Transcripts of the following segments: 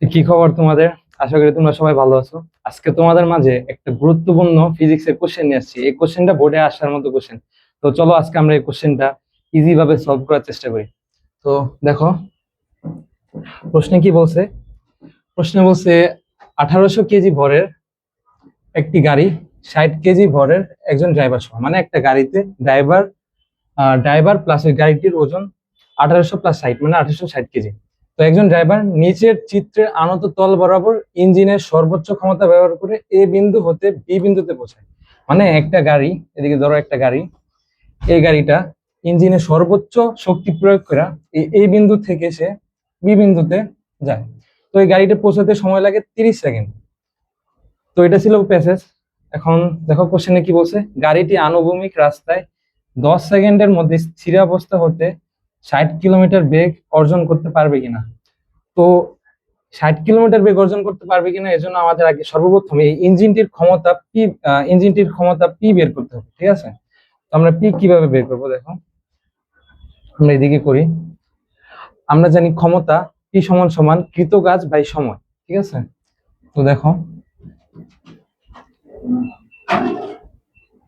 কি খবর তোমাদের? আশা করি তোমরা সবাই ভালো আছো। আজকে তোমাদের মাঝে একটা গুরুত্বপূর্ণ ফিজিক্সের কোশ্চেন নিয়ে আসছি। এই কোশ্চেনটা বোর্ডে আসার মতো কোশ্চেন। তো চলো আজকে আমরা এই কোশ্চেনটা ইজি ভাবে সলভ করার চেষ্টা করি। তো দেখো প্রশ্নে কি বলছে। প্রশ্নে বলছে 1800 কেজি ভরের একটি গাড়ি 60 কেজি ভরের একজন ড্রাইভার সহ, মানে একটা গাড়িতে ড্রাইভার ড্রাইভার প্লাস ওই গাড়িটির ওজন 1800 প্লাস 60 মানে 1860 কেজি। তো একজন ড্রাইভার নিচের চিত্রে আনত তল বরাবর ইঞ্জিনের সর্বোচ্চ ক্ষমতা ব্যবহার করে এ বিন্দু হতে বি বিন্দুতে পৌঁছায়। মানে একটা গাড়ি, এদিকে ধরো একটা গাড়ি, এই গাড়িটা ইঞ্জিনের সর্বোচ্চ শক্তি প্রয়োগ করে এই বিন্দু থেকে সে বি বিন্দুতে যায়। তো এই গাড়িটা পৌঁছাতে সময় লাগে 30 সেকেন্ড। তো এটা ছিল প্যাসেজ। এখন দেখো কোশ্চেনে কি বলছে, গাড়িটি আনুভূমিক রাস্তায় 10 সেকেন্ডের মধ্যে স্থিরাবস্থা হতে 60 কিলোমিটার বেগ অর্জন করতে পারবে কিনা। তো 60 কিলোমিটার বেগ অর্জন করতে পারবে কিনা এজন্য আমাদের আগে সর্বপ্রথম এই ইঞ্জিনটির ক্ষমতা পি বের করতে হবে। ঠিক আছে, তো আমরা পি কিভাবে বের করবো দেখো, আমরা এদিকে করি। আমরা জানি ক্ষমতা পি সমান সমান কৃতকাজ বাই সময়। ঠিক আছে, তো দেখো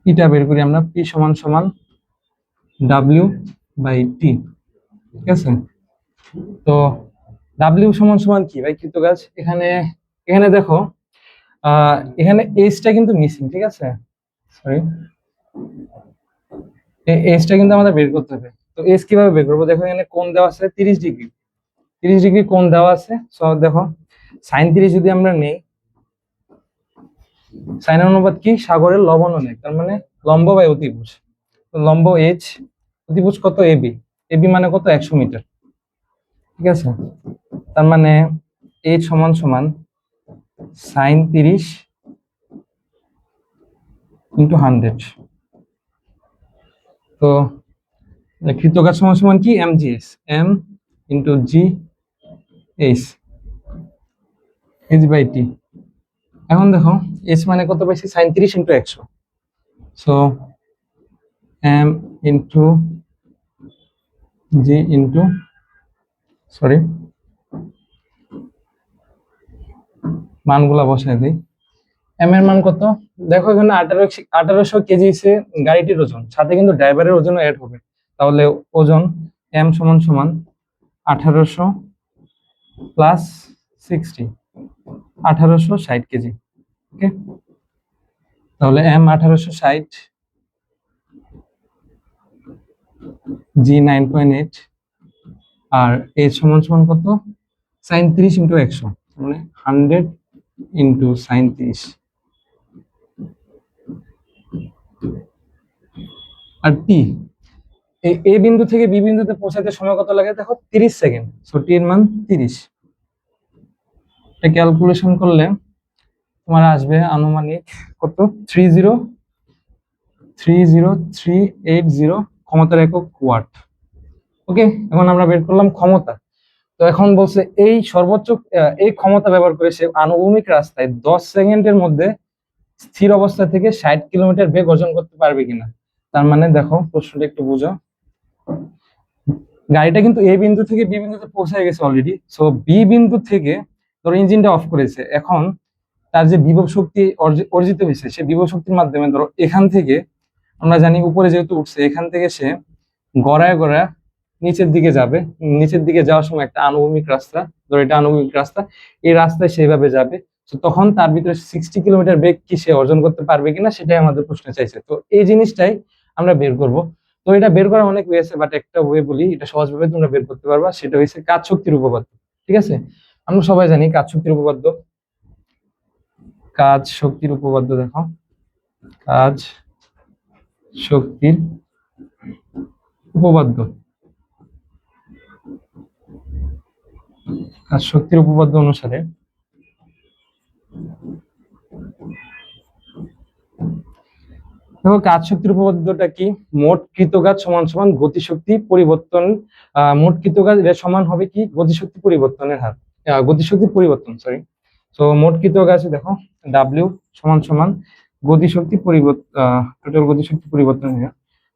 পিটা বের করি আমরা, পি সমান সমান ডাব্লিউ বাই টি। ঠিক আছে, তো ডাব্লিউ সমান সমান কি ভাই, কৃতকাজ। এখানে এখানে দেখো এখানে এইচটা কিন্তু মিসিং। ঠিক আছে, সরি, এইচটা কিন্তু আমাদের বের করতে হবে। তো এইচ কিভাবে বের করবো, দেখো এখানে কোণ দেওয়া আছে 30 ডিগ্রি, 30 ডিগ্রি কোণ দেওয়া আছে। সো দেখো সাইন 30 যদি আমরা নেই, সাইনের অনুপাত কি, সাগরের লবণ অনেক, তার মানে লম্ব বাই অতিভুজ। লম্ব এইচ, অতিভুজ কত, এবি, এবি মানে কত 100 মিটার। ঠিক আছে, তার মানে এইচ সমান সমান সাইন 30 ইন্টু 100। তো কৃতকাজ সমান সমান কি, M G S, M into G H, H by T. এখন দেখো এইচ মানে কত পাইছি, sine 30 into 100। So M into G into, sorry মানগুলা বসাই দিই। এম এর মান কত, দেখো এখানে 1800 কেজি সে গাড়িটির ওজন, সাথে কিন্তু ড্রাইভারের ওজনও অ্যাড হবে। তাহলে ওজন এম সমান সমান 1800 প্লাস 60, 1860 কেজি। ওকে, তাহলে এম 1860, জি 9.8, আর এইচ সমান সমান কত, সাইন 30 ইন্টু 100, মানে 100 ইন্টু সাইন 30। আর টি, এ বিন্দু থেকে বি বিন্দুতে পৌঁছাতে সময় কত লাগে, দেখো 30 সেকেন্ড। সো টি এর মান 30। এটা ক্যালকুলেশন করলে তোমার আসবে আনুমানিক কত, 30,30380 ক্ষমতার একক ওয়াট। ওকে, এখন আমরা বের করলাম ক্ষমতা। তো এখন বলছে এই সর্বোচ্চ এই ক্ষমতা ব্যবহার করে সে আনুভূমিক রাস্তায় 10 সেকেন্ডের মধ্যে স্থির অবস্থা থেকে 60 কিলোমিটার বেগ অর্জন করতে পারবে কিনা। তার মানে দেখো প্রশ্নটা একটু বুঝো, গাড়িটা কিন্তু এ বিন্দু থেকে বি বিন্দুতে পৌঁছে গেছে অলরেডি। সো বি বিন্দু থেকে ধরো ইঞ্জিনটা অফ করেছে, এখন তার যে বিভব শক্তি অর্জিত হয়েছে, সে বিভব শক্তির মাধ্যমে ধরো এখান থেকে, আমরা জানি উপরে যেহেতু উঠছে, এখান থেকে সে গড়ায় গড়ায় নিচের দিকে যাবে। নিচের দিকে যাওয়ার সময় একটা আনুভূমিক রাস্তা, ধরো এটা আনুভূমিক রাস্তা, এই রাস্তায় সেভাবে যাবে। তো তখন তার ভিতরে 60 কিলোমিটার বেগ কি সে অর্জন করতে পারবে কিনা, সেটাই আমাদের প্রশ্নে চাইছে। তো এই জিনিসটাই আমরা বের করব। তো এটা বের করার অনেক ওয়ে আছে, বাট একটা ওয়ে বলি, এটা সহজভাবে তোমরা বের করতে পারবা, সেটা হচ্ছে কাজ শক্তির উপপাদ্য। ঠিক আছে, আমরা সবাই জানি কাজ শক্তির উপপাদ্য। কাজ শক্তির উপপাদ্য দেখো, কাজ শক্তির উপপাদ্য, কাজ শক্তির উপপাদ্য অনুসারে দেখো কাজ শক্তির উপপাদ্যটা কি, মোট কৃতকাজ সমান সমান গতিশক্তি পরিবর্তন, মোট কৃতকাজ এর সমান হবে কি, গতিশক্তি পরিবর্তনের হার, গতিশক্তির পরিবর্তন, সরি। তো মোট কৃতকাজ দেখো ডাব্লিউ সমান সমান গতিশক্তি পরিবর্তন, টোটাল গতিশক্তি পরিবর্তন।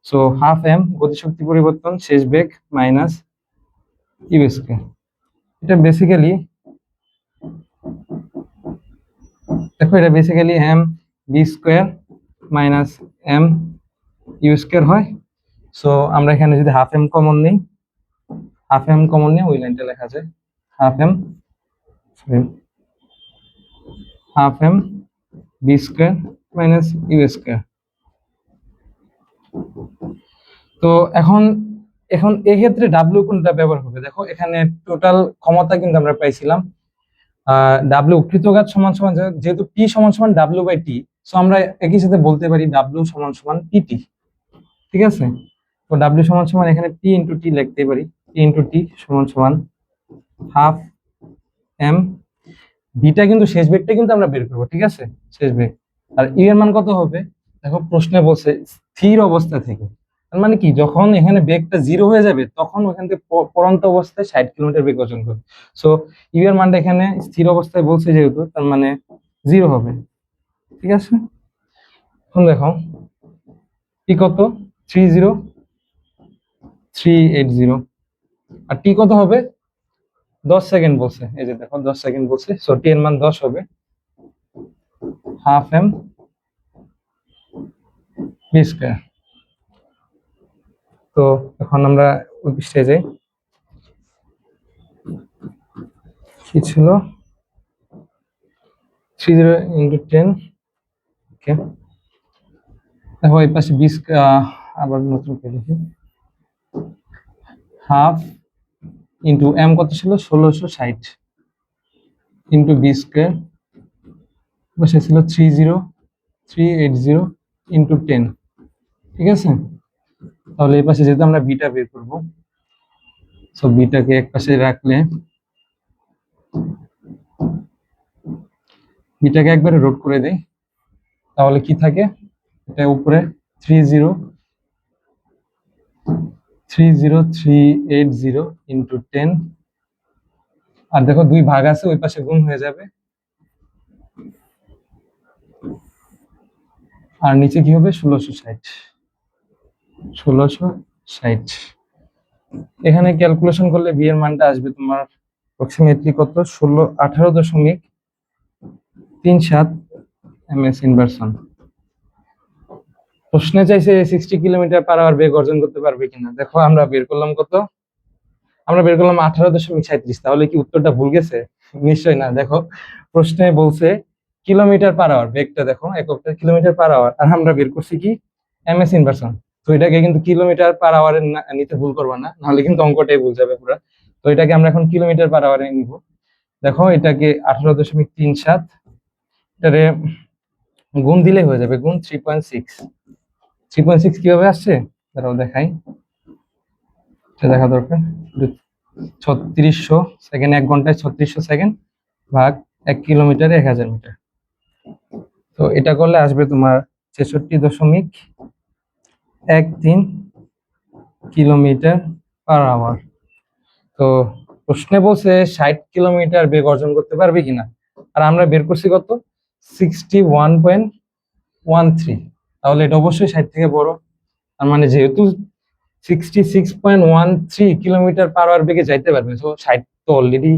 সো হাফ এম গতিশক্তি পরিবর্তন শেষ বেগ মাইনাস ইউ স্কয়ার। এটা বেসিক্যালি দেখো এটা basically M V square minus M U square হয়। সো আমরা এখানে যদি হাফ এম কমন নিই, ওই লাইনটা লেখা যায় half M, half M V square minus U square. তো এখন এখন এক্ষেত্রে ডাব্লিউ কোনটা ব্যবহার হবে? দেখো এখানে টোটাল ক্ষমতা কিন্তু আমরা পাইছিলাম ডাব্লিউ কৃতঘাত সমান সমান, যেহেতু টি সমান সমান ডাব্লিউ বাই টি, সো আমরা একই সাথে বলতে পারি ডাব্লিউ সমান সমান পিটি। ঠিক আছে, তো ডাব্লিউ সমান সমান এখানে পি ইন্টু টি লিখতে পারি, পি ইন্টু টি সমান সমান হাফ এম, বিটা কিন্তু শেষ বেগটা কিন্তু আমরা বের করবো, ঠিক আছে, শেষ বেগ। আর ইউ এর মান কত হবে? দেখো প্রশ্নে বলছে স্থির অবস্থা থেকে, তার মানে কি যখন এখানে বেগটা জিরো হয়ে যাবে তখন ওখান থেকে পড়ন্ত অবস্থায় 60 কিলোমিটার বেগ অর্জন করবে। সো ইউ এর মানটা এখানে স্থির অবস্থায় বলছে যেহেতু, তার মানে জিরো হবে। ঠিক আছে, এখন দেখো টি কত, 30,380, আর টি কত হবে? 10 সেকেন্ড বলছে, এই যে দেখো 10 সেকেন্ড বলছে, সো টি এর মান 10 হবে, হাফ এম বি স্কয়ার। তো এখন আমরা ওই পৃষ্ঠায় যাই, কি ছিল 30 × 10, ওকে। দেখো এই পাশে আবার নতুন করে লিখি, হাফ ইন্টু এম কত ছিল 1660 ইন্টু বি স্কয়ার, পাশে ছিল 30,380 ইন্টু 10। ঠিক আছে, তাহলে এই পাশে যেহেতু আমরা বিটা বের করবো, সো বিটাকে এক পাশে রাখলে, বিটাকে একবারে রোড করে দেই, তাহলে কি থাকে, এটা উপরে 30,380 ইন্টু 10, আর দেখো 2 ভাগ আছে, ওই পাশে গুণ হয়ে যাবে, আর নিচে কি হবে 1660। এখানে ক্যালকুলেশন করলে বি এর মানটা আসবে তোমার অ্যাপ্রক্সিমেটলি কত, 18.37 ms ইনভার্সন। প্রশ্নে চাইছে 60 কিলোমিটার/আওয়ার বেগ অর্জন করতে পারবে কিনা। দেখো আমরা বের করলাম কত, আমরা বের করলাম 18.37। তাহলে কি উত্তরটা ভুল গেছে? নিশ্চয় না। দেখো প্রশ্নে বলছে কিলোমিটার/আওয়ার, বেগটা দেখো এককটা কিলোমিটার/আওয়ার, আর আমরা বের করছি কি ms ইনভার্সন। তো এটাকে কিন্তু কিলোমিটার/আওয়ারে নিতে ভুল করবা না, নাহলে কিন্তু অঙ্কটাই ভুল যাবে পুরো। তো এটাকে আমরা এখন কিলোমিটার/আওয়ারে নিব। দেখো এটাকে 18.37, এটারে গুণ দিলে হয়ে যাবে, গুণ 3.6 কিভাবে আসছে দাঁড়াও দেখাই, এটা দেখা দরকার। 3600 সেকেন্ড, 1 ঘন্টায় 3600 সেকেন্ড ভাগ 1 কিলোমিটারে 1000 মিটার। তো এটা করলে আসবে তোমার 66.13 কিলোমিটার/আওয়ার। তো প্রশ্নে বলছে 60 কিলোমিটার বেগ অর্জন করতে পারবে কিনা, আর আমরা বের করছি কত 61.13। তাহলে এটা অবশ্যই 60 থেকে বড়, তার মানে যেহেতু 66.13 কিলোমিটার/আওয়ার বেগে যাইতে পারবে, তো 60 তো অলরেডি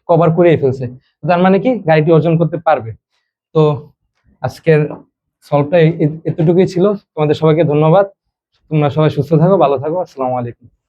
কভার করে ফেলছে, তার মানে কি গাড়িটি অর্জন করতে পারবে। তো আজকের সলভটা এতটুকুই ছিল। তোমাদের সবাইকে ধন্যবাদ, তোমরা সবাই সুস্থ থাকো, ভালো থাকো, আসসালামু আলাইকুম।